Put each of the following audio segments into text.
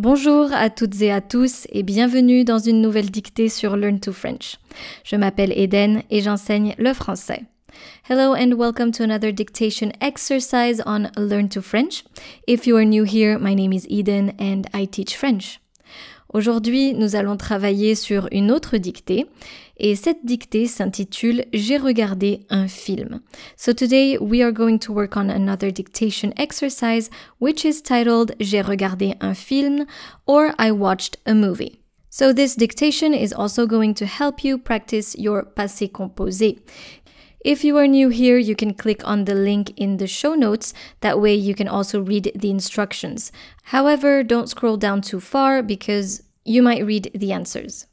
Bonjour à toutes et à tous et bienvenue dans une nouvelle dictée sur Learn to French. Je m'appelle Eden et j'enseigne le français. Hello and welcome to another dictation exercise on Learn to French. If you are new here, my name is Eden and I teach French. Aujourd'hui, nous allons travailler sur une autre dictée et cette dictée s'intitule « J'ai regardé un film ». So today, we are going to work on another dictation exercise which is titled « J'ai regardé un film » or « I watched a movie ». So this dictation is also going to help you practice your passé composé. If you are new here, you can click on the link in the show notes. That way you can also read the instructions. However, don't scroll down too far because you might read the answers.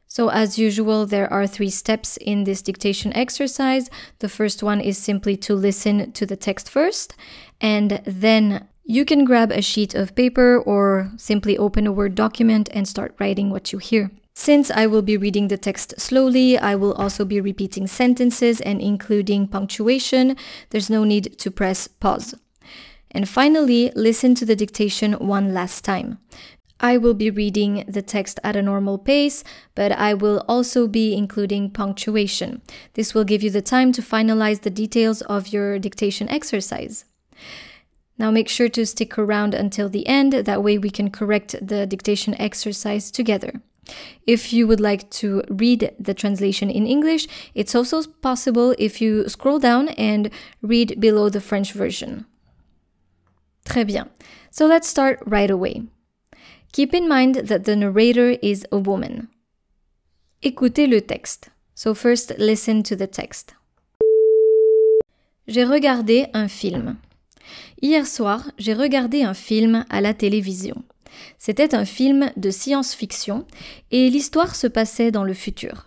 So as usual, there are 3 steps in this dictation exercise. The first one is simply to listen to the text first, and then you can grab a sheet of paper or simply open a Word document and start writing what you hear. Since I will be reading the text slowly, I will also be repeating sentences and including punctuation. There's no need to press pause. And finally, listen to the dictation one last time. I will be reading the text at a normal pace, but I will also be including punctuation. This will give you the time to finalize the details of your dictation exercise. Now make sure to stick around until the end, that way we can correct the dictation exercise together. If you would like to read the translation in English, it's also possible if you scroll down and read below the French version. Très bien. So let's start right away. Keep in mind that the narrator is a woman. Écoutez le texte. So first, listen to the text. J'ai regardé un film. Hier soir, j'ai regardé un film à la télévision. C'était un film de science-fiction et l'histoire se passait dans le futur.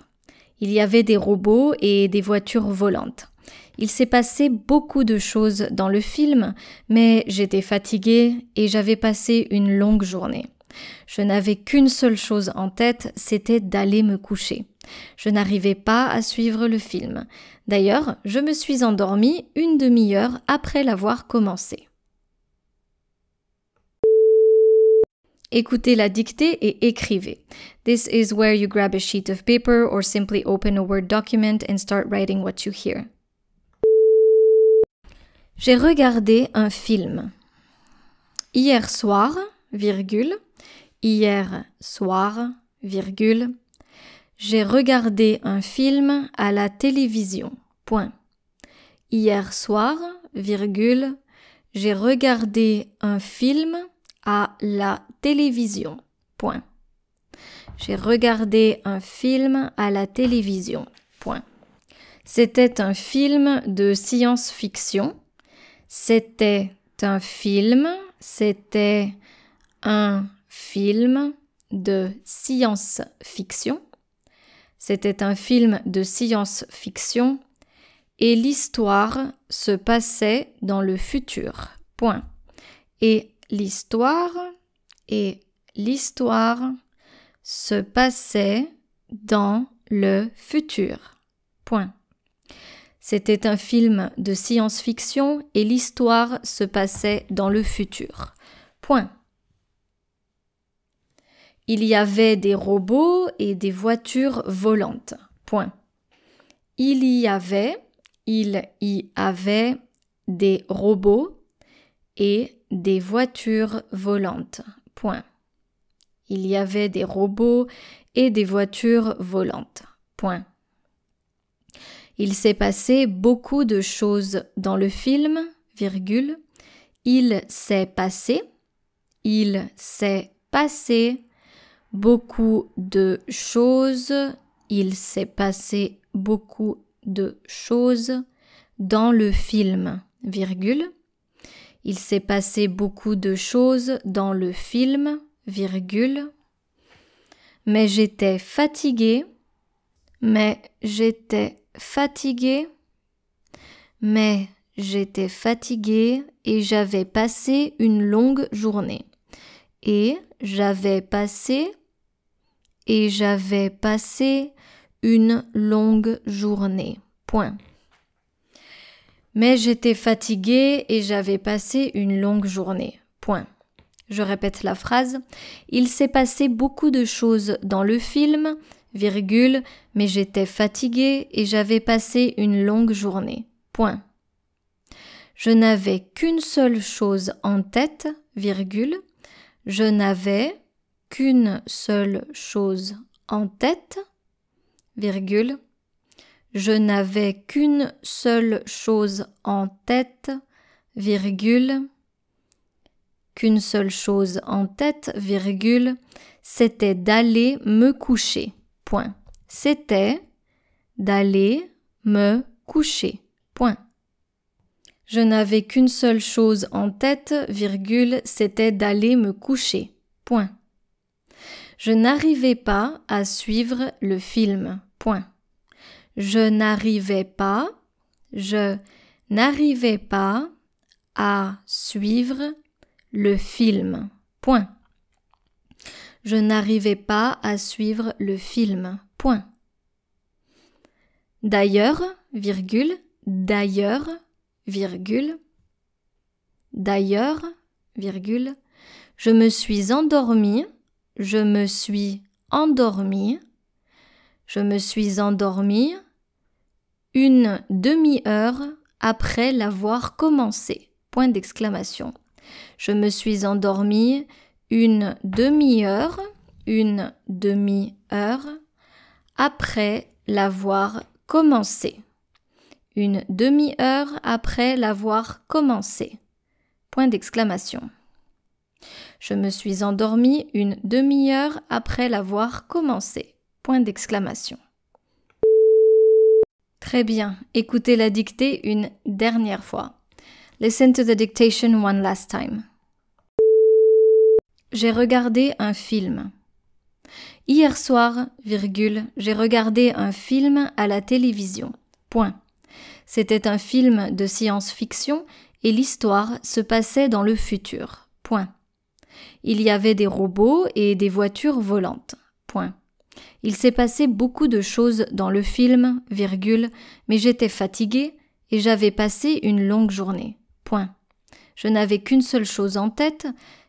Il y avait des robots et des voitures volantes. Il s'est passé beaucoup de choses dans le film, mais j'étais fatiguée et j'avais passé une longue journée. Je n'avais qu'une seule chose en tête, c'était d'aller me coucher. Je n'arrivais pas à suivre le film. D'ailleurs, je me suis endormie une demi-heure après l'avoir commencé. Écoutez la dictée et écrivez. This is where you grab a sheet of paper or simply open a Word document and start writing what you hear. J'ai regardé un film. Hier soir, virgule, hier soir, virgule, j'ai regardé un film à la télévision, point. Hier soir, virgule, j'ai regardé un film à la télévision, point. J'ai regardé un film à la télévision, point. C'était un film de science-fiction. C'était un film de science-fiction. C'était un film de science-fiction et l'histoire se passait dans le futur, point. Et l'histoire se passait dans le futur, point. C'était un film de science-fiction et l'histoire se passait dans le futur, point. Il y avait des robots et des voitures volantes, point. Il y avait des robots et des voitures volantes, point. Il y avait des robots et des voitures volantes, point. Il s'est passé beaucoup de choses dans le film, virgule. Il s'est passé beaucoup de choses. Il s'est passé beaucoup de choses dans le film, virgule. Il s'est passé beaucoup de choses dans le film, virgule. Mais j'étais fatiguée et j'avais passé une longue journée. Et j'avais passé une longue journée. Point. Mais j'étais fatiguée et j'avais passé une longue journée. Point. Je répète la phrase. Il s'est passé beaucoup de choses dans le film, virgule, mais j'étais fatiguée et j'avais passé une longue journée. Point. Je n'avais qu'une seule chose en tête, virgule. Je n'avais qu'une seule chose en tête, virgule. Je n'avais qu'une seule chose en tête, virgule. Qu'une seule chose en tête, virgule, c'était d'aller me coucher. Point. C'était d'aller me coucher. Point. Je n'avais qu'une seule chose en tête, virgule, c'était d'aller me coucher. Point. Je n'arrivais pas à suivre le film. Point. Je n'arrivais pas à suivre le film. Point. Je n'arrivais pas à suivre le film. Point. D'ailleurs, virgule, d'ailleurs, virgule, je me suis endormie une demi-heure après l'avoir commencé. Point d'exclamation. Je me suis endormie une demi-heure après l'avoir commencé. Une demi-heure après l'avoir commencé. Point d'exclamation. Je me suis endormie une demi-heure après l'avoir commencé. Point d'exclamation. Très bien. Écoutez la dictée une dernière fois. Listen to the dictation one last time. J'ai regardé un film. Hier soir, virgule, j'ai regardé un film à la télévision. Point. C'était un film de science-fiction et l'histoire se passait dans le futur. Point. Il y avait des robots et des voitures volantes. Point. Il s'est passé beaucoup de choses dans le film, virgule, mais j'étais fatiguée et j'avais passé une longue journée. Point. Je n'avais qu'une seule chose en tête,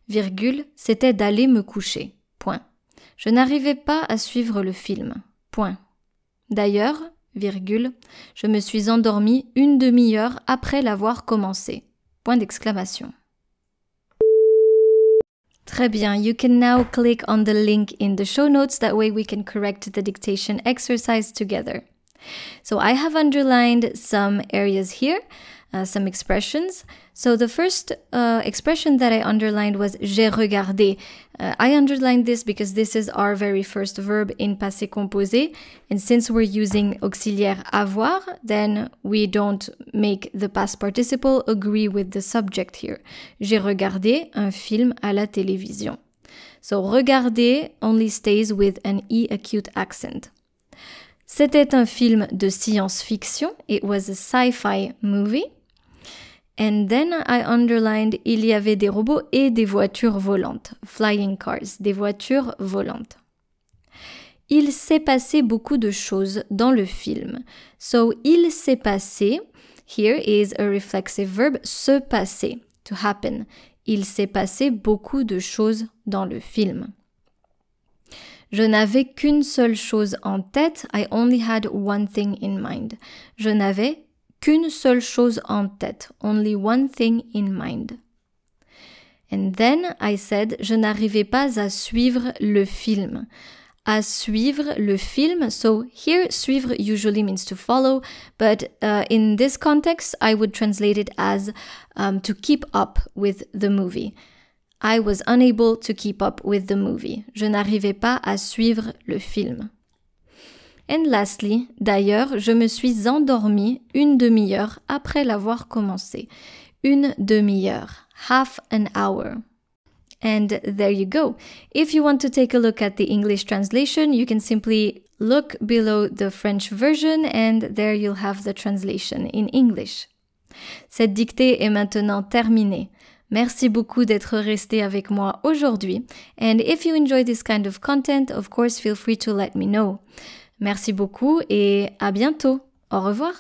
virgule, c'était d'aller me coucher. Point. Je n'arrivais pas à suivre le film. Point. D'ailleurs, virgule, je me suis endormie une demi-heure après l'avoir commencé. Point d'exclamation. Très bien. You can now click on the link in the show notes. That way we can correct the dictation exercise together. So I have underlined some areas here, some expressions. So the first expression that I underlined was j'ai regardé. I underlined this because this is our very first verb in passé composé. And since we're using auxiliaire avoir, then we don't make the past participle agree with the subject here. J'ai regardé un film à la télévision. So regarder only stays with an E acute accent. C'était un film de science-fiction. It was a sci-fi movie. And then I underlined il y avait des robots et des voitures volantes. Flying cars, des voitures volantes. Il s'est passé beaucoup de choses dans le film. So, il s'est passé, here is a reflexive verb, se passer, to happen. Il s'est passé beaucoup de choses dans le film. Je n'avais qu'une seule chose en tête. I only had one thing in mind. Je n'avais qu'une seule chose en tête. Only one thing in mind. And then I said, je n'arrivais pas à suivre le film. À suivre le film. So here, suivre usually means to follow, but in this context, I would translate it as to keep up with the movie. I was unable to keep up with the movie. Je n'arrivais pas à suivre le film. And lastly, d'ailleurs, je me suis endormie une demi-heure après l'avoir commencé. Une demi-heure. Half an hour. And there you go. If you want to take a look at the English translation, you can simply look below the French version and there you'll have the translation in English. Cette dictée est maintenant terminée. Merci beaucoup d'être resté avec moi aujourd'hui. And if you enjoy this kind of content, of course, feel free to let me know. Merci beaucoup et à bientôt. Au revoir.